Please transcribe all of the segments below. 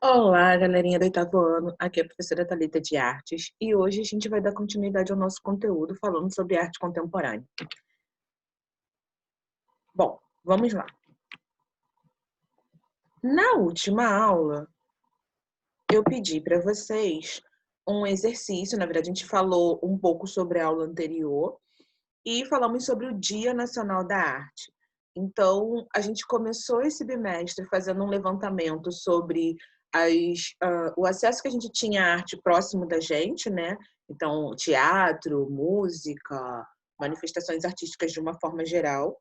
Olá, galerinha do oitavo ano. Aqui é a professora Thalita de Artes e hoje a gente vai dar continuidade ao nosso conteúdo falando sobre arte contemporânea. Bom, vamos lá. Na última aula, eu pedi para vocês um exercício. Na verdade, a gente falou um pouco sobre a aula anterior e falamos sobre o Dia Nacional da Arte. Então, a gente começou esse bimestre fazendo um levantamento sobre o acesso que a gente tinha à arte próximo da gente, né? Então, teatro, música, manifestações artísticas de uma forma geral.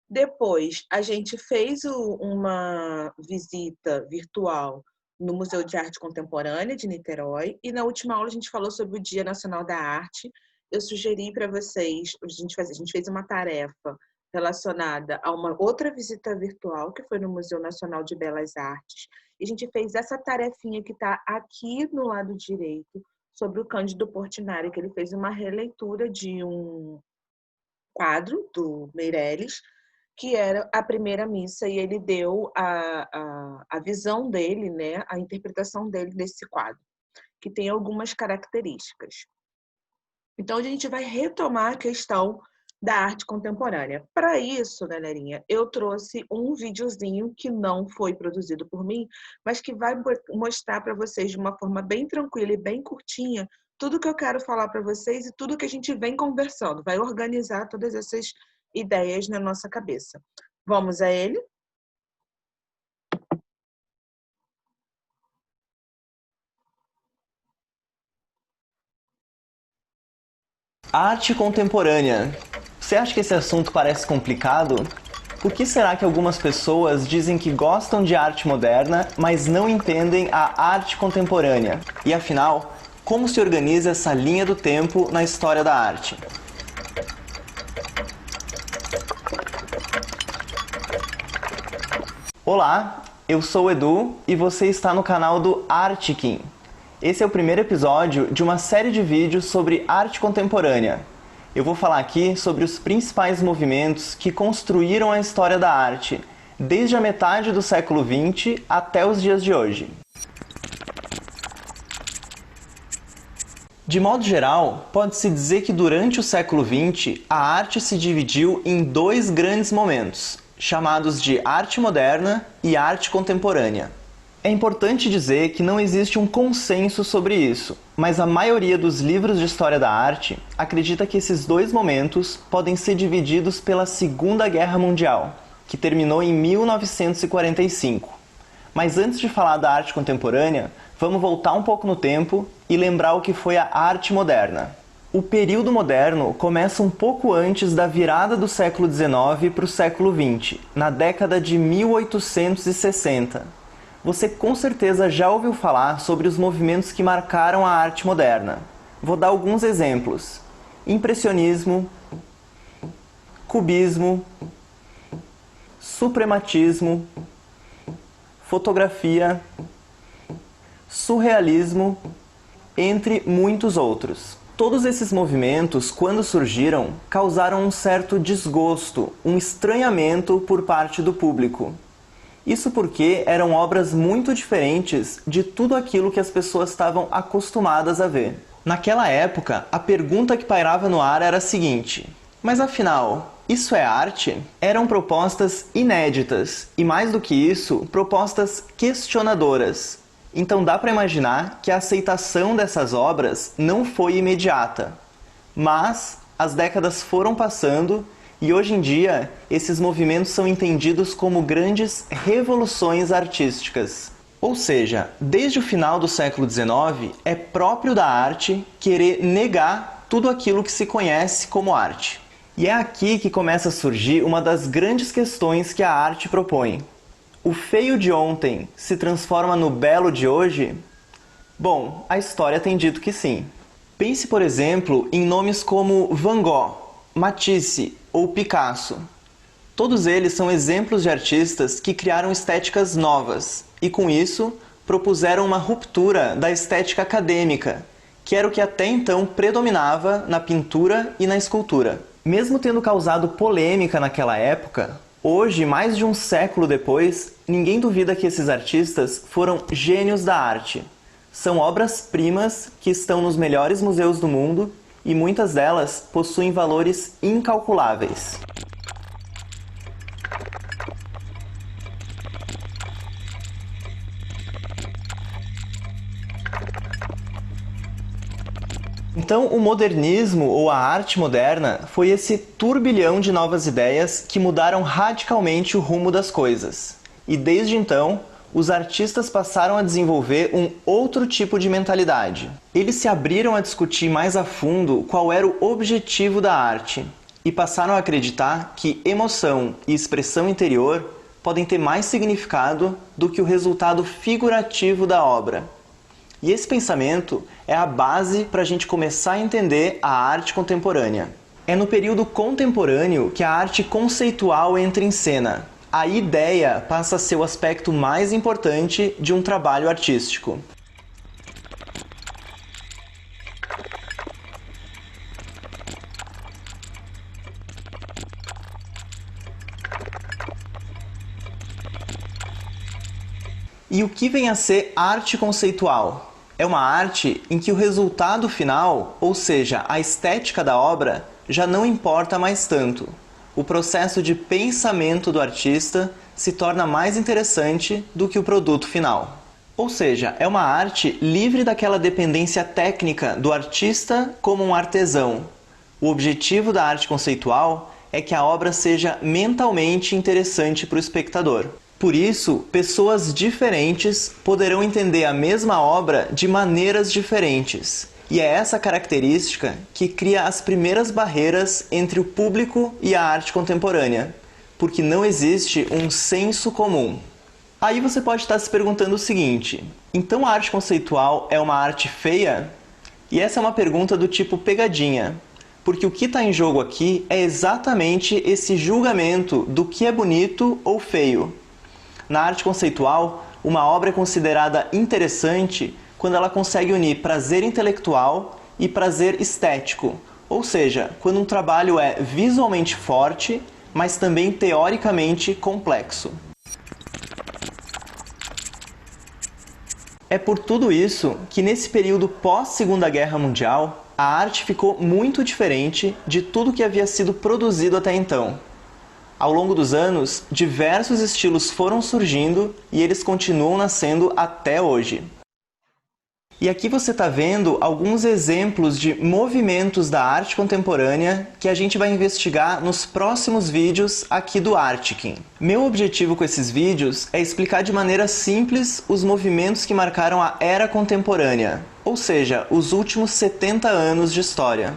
Depois, a gente fez uma visita virtual no Museu de Arte Contemporânea de Niterói e na última aula a gente falou sobre o Dia Nacional da Arte. Eu sugeri para vocês, a gente fez uma tarefa relacionada a uma outra visita virtual, que foi no Museu Nacional de Belas Artes. E a gente fez essa tarefinha que está aqui no lado direito, sobre o Cândido Portinari, que ele fez uma releitura de um quadro do Meirelles, que era a primeira missa, e ele deu a visão dele, né, a interpretação dele desse quadro, que tem algumas características. Então, a gente vai retomar a questão da arte contemporânea. Para isso, galerinha, eu trouxe um videozinho que não foi produzido por mim, mas que vai mostrar para vocês de uma forma bem tranquila e bem curtinha tudo que eu quero falar para vocês e tudo que a gente vem conversando. Vai organizar todas essas ideias na nossa cabeça. Vamos a ele? Arte contemporânea. Você acha que esse assunto parece complicado? Por que será que algumas pessoas dizem que gostam de arte moderna, mas não entendem a arte contemporânea? E afinal, como se organiza essa linha do tempo na história da arte? Olá, eu sou o Edu e você está no canal do Artekin. Esse é o primeiro episódio de uma série de vídeos sobre arte contemporânea. Eu vou falar aqui sobre os principais movimentos que construíram a história da arte, desde a metade do século XX até os dias de hoje. De modo geral, pode-se dizer que durante o século XX, a arte se dividiu em dois grandes momentos, chamados de arte moderna e arte contemporânea. É importante dizer que não existe um consenso sobre isso, mas a maioria dos livros de história da arte acredita que esses dois momentos podem ser divididos pela Segunda Guerra Mundial, que terminou em 1945. Mas antes de falar da arte contemporânea, vamos voltar um pouco no tempo e lembrar o que foi a arte moderna. O período moderno começa um pouco antes da virada do século XIX para o século XX, na década de 1860. Você com certeza já ouviu falar sobre os movimentos que marcaram a arte moderna. Vou dar alguns exemplos: impressionismo, cubismo, suprematismo, fotografia, surrealismo, entre muitos outros. Todos esses movimentos, quando surgiram, causaram um certo desgosto, um estranhamento por parte do público. Isso porque eram obras muito diferentes de tudo aquilo que as pessoas estavam acostumadas a ver. Naquela época, a pergunta que pairava no ar era a seguinte: mas afinal, isso é arte? Eram propostas inéditas e, mais do que isso, propostas questionadoras. Então dá para imaginar que a aceitação dessas obras não foi imediata. Mas as décadas foram passando e hoje em dia, esses movimentos são entendidos como grandes revoluções artísticas. Ou seja, desde o final do século XIX, é próprio da arte querer negar tudo aquilo que se conhece como arte. E é aqui que começa a surgir uma das grandes questões que a arte propõe. O feio de ontem se transforma no belo de hoje? Bom, a história tem dito que sim. Pense, por exemplo, em nomes como Van Gogh, Matisse ou Picasso. Todos eles são exemplos de artistas que criaram estéticas novas e, com isso, propuseram uma ruptura da estética acadêmica, que era o que até então predominava na pintura e na escultura. Mesmo tendo causado polêmica naquela época, Hoje, mais de um século depois, ninguém duvida que esses artistas foram gênios da arte. São obras-primas que estão nos melhores museus do mundo e muitas delas possuem valores incalculáveis. Então, o modernismo ou a arte moderna foi esse turbilhão de novas ideias que mudaram radicalmente o rumo das coisas. E desde então, os artistas passaram a desenvolver um outro tipo de mentalidade. Eles se abriram a discutir mais a fundo qual era o objetivo da arte e passaram a acreditar que emoção e expressão interior podem ter mais significado do que o resultado figurativo da obra. E esse pensamento é a base para a gente começar a entender a arte contemporânea. É no período contemporâneo que a arte conceitual entra em cena. A ideia passa a ser o aspecto mais importante de um trabalho artístico. E o que vem a ser arte conceitual? É uma arte em que o resultado final, ou seja, a estética da obra, já não importa mais tanto. O processo de pensamento do artista se torna mais interessante do que o produto final. Ou seja, é uma arte livre daquela dependência técnica do artista como um artesão. O objetivo da arte conceitual é que a obra seja mentalmente interessante para o espectador. Por isso, pessoas diferentes poderão entender a mesma obra de maneiras diferentes. E é essa característica que cria as primeiras barreiras entre o público e a arte contemporânea, porque não existe um senso comum. Aí você pode estar se perguntando o seguinte: então a arte conceitual é uma arte feia? E essa é uma pergunta do tipo pegadinha, porque o que está em jogo aqui é exatamente esse julgamento do que é bonito ou feio. Na arte conceitual, uma obra é considerada interessante quando ela consegue unir prazer intelectual e prazer estético, ou seja, quando um trabalho é visualmente forte, mas também teoricamente complexo. É por tudo isso que nesse período pós-Segunda Guerra Mundial, a arte ficou muito diferente de tudo que havia sido produzido até então. Ao longo dos anos, diversos estilos foram surgindo e eles continuam nascendo até hoje. E aqui você está vendo alguns exemplos de movimentos da arte contemporânea que a gente vai investigar nos próximos vídeos aqui do Artkin. Meu objetivo com esses vídeos é explicar de maneira simples os movimentos que marcaram a era contemporânea, ou seja, os últimos 70 anos de história.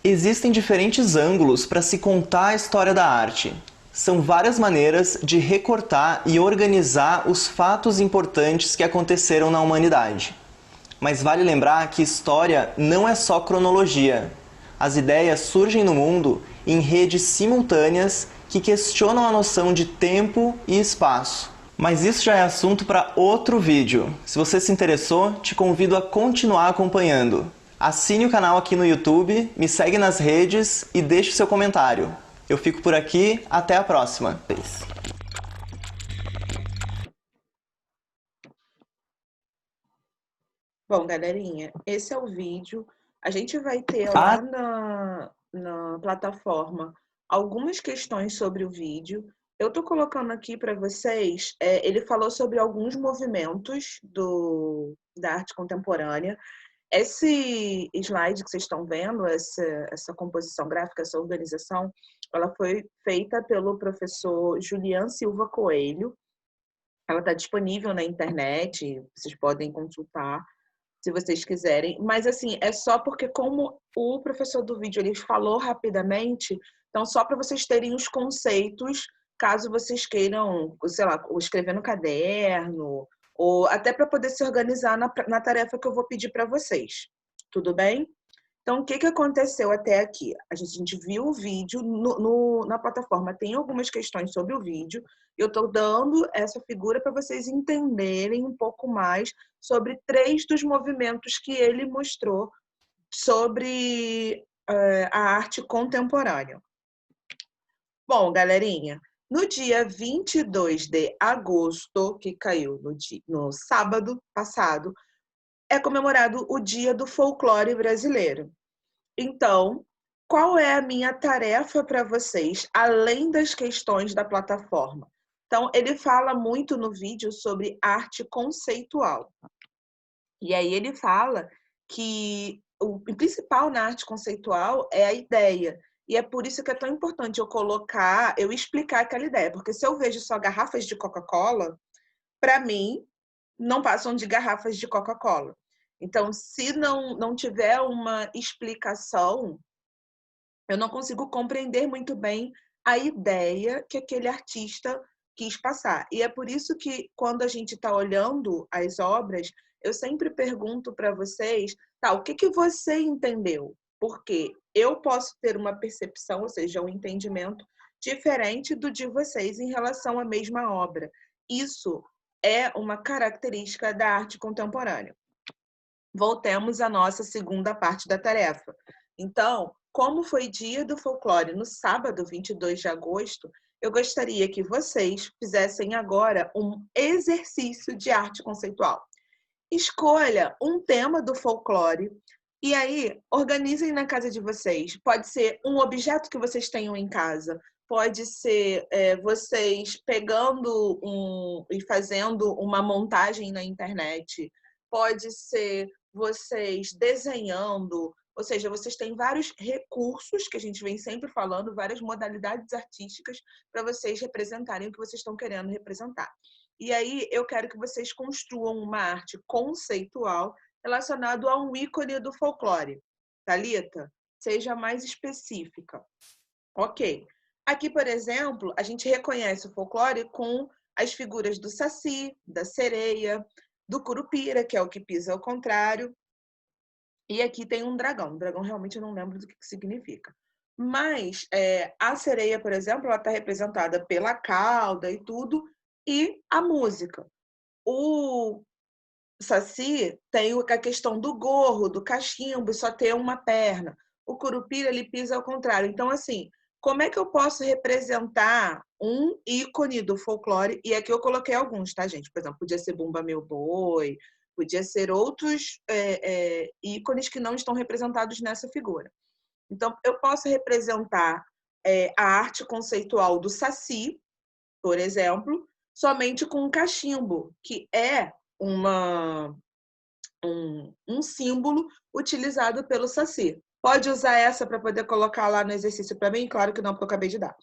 Existem diferentes ângulos para se contar a história da arte. São várias maneiras de recortar e organizar os fatos importantes que aconteceram na humanidade. Mas vale lembrar que história não é só cronologia. As ideias surgem no mundo em redes simultâneas que questionam a noção de tempo e espaço. Mas isso já é assunto para outro vídeo. Se você se interessou, te convido a continuar acompanhando. Assine o canal aqui no YouTube, me segue nas redes e deixe seu comentário. Eu fico por aqui, até a próxima. Bom, galerinha, esse é o vídeo. A gente vai ter lá na plataforma algumas questões sobre o vídeo. Eu estou colocando aqui para vocês, ele falou sobre alguns movimentos da arte contemporânea. Esse slide que vocês estão vendo, essa composição gráfica, essa organização, ela foi feita pelo professor Julian Silva Coelho. Ela está disponível na internet, vocês podem consultar se vocês quiserem. Mas, assim, é só porque como o professor do vídeo ele falou rapidamente, então só para vocês terem os conceitos, caso vocês queiram, sei lá, escrever no caderno, ou até para poder se organizar na tarefa que eu vou pedir para vocês. Tudo bem? Então, o que aconteceu até aqui? A gente viu o vídeo na plataforma, tem algumas questões sobre o vídeo. Eu estou dando essa figura para vocês entenderem um pouco mais sobre 3 dos movimentos que ele mostrou sobre a arte contemporânea. Bom, galerinha, No dia 22 de agosto, que caiu no sábado passado, é comemorado o Dia do Folclore Brasileiro. Então, qual é a minha tarefa para vocês, além das questões da plataforma? Então, ele fala muito no vídeo sobre arte conceitual. E aí ele fala que o principal na arte conceitual é a ideia. E é por isso que é tão importante eu explicar aquela ideia. Porque se eu vejo só garrafas de Coca-Cola, para mim, não passam de garrafas de Coca-Cola. Então, se não tiver uma explicação, eu não consigo compreender muito bem a ideia que aquele artista quis passar. E é por isso que, quando a gente está olhando as obras, eu sempre pergunto para vocês, tá, o que você entendeu? Porque eu posso ter uma percepção, ou seja, um entendimento diferente do de vocês em relação à mesma obra. Isso é uma característica da arte contemporânea. Voltemos à nossa segunda parte da tarefa. Então, como foi Dia do Folclore no sábado, 22 de agosto, eu gostaria que vocês fizessem agora um exercício de arte conceitual. Escolha um tema do folclore e aí organizem na casa de vocês. Pode ser um objeto que vocês tenham em casa, pode ser vocês pegando e fazendo uma montagem na internet, pode ser vocês desenhando, ou seja, vocês têm vários recursos que a gente vem sempre falando, várias modalidades artísticas para vocês representarem o que vocês estão querendo representar. E aí eu quero que vocês construam uma arte conceitual relacionada a um ícone do folclore. Thalita, seja mais específica. Ok. Aqui, por exemplo, a gente reconhece o folclore com as figuras do saci, da sereia, do curupira, que é o que pisa ao contrário. E aqui tem um dragão. O dragão realmente eu não lembro do que significa. Mas a sereia, por exemplo, ela está representada pela cauda e tudo, e a música. O saci tem a questão do gorro, do cachimbo, só ter uma perna. O curupira, ele pisa ao contrário. Então, assim, como é que eu posso representar um ícone do folclore? E aqui eu coloquei alguns, tá, gente? Por exemplo, podia ser Bumba Meu Boi, podia ser outros ícones que não estão representados nessa figura. Então, eu posso representar a arte conceitual do saci, por exemplo, somente com um cachimbo, que é um símbolo utilizado pelo saci. Pode usar essa para poder colocar lá no exercício para mim? Claro que não, porque eu acabei de dar.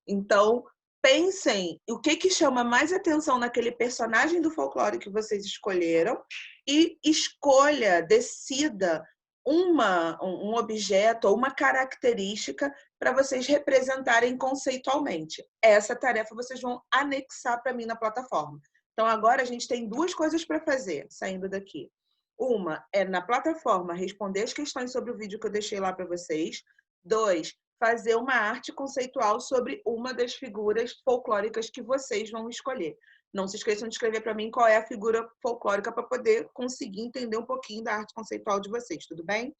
Então, pensem o que chama mais atenção naquele personagem do folclore que vocês escolheram e escolha, decida um objeto ou uma característica para vocês representarem conceitualmente. Essa tarefa vocês vão anexar para mim na plataforma. Então, agora a gente tem duas coisas para fazer, saindo daqui. Uma é, na plataforma, responder as questões sobre o vídeo que eu deixei lá para vocês. 2, fazer uma arte conceitual sobre uma das figuras folclóricas que vocês vão escolher. Não se esqueçam de escrever para mim qual é a figura folclórica para poder conseguir entender um pouquinho da arte conceitual de vocês, tudo bem?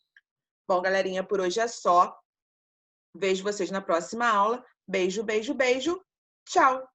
Bom, galerinha, por hoje é só. Vejo vocês na próxima aula. Beijo, beijo, beijo. Tchau!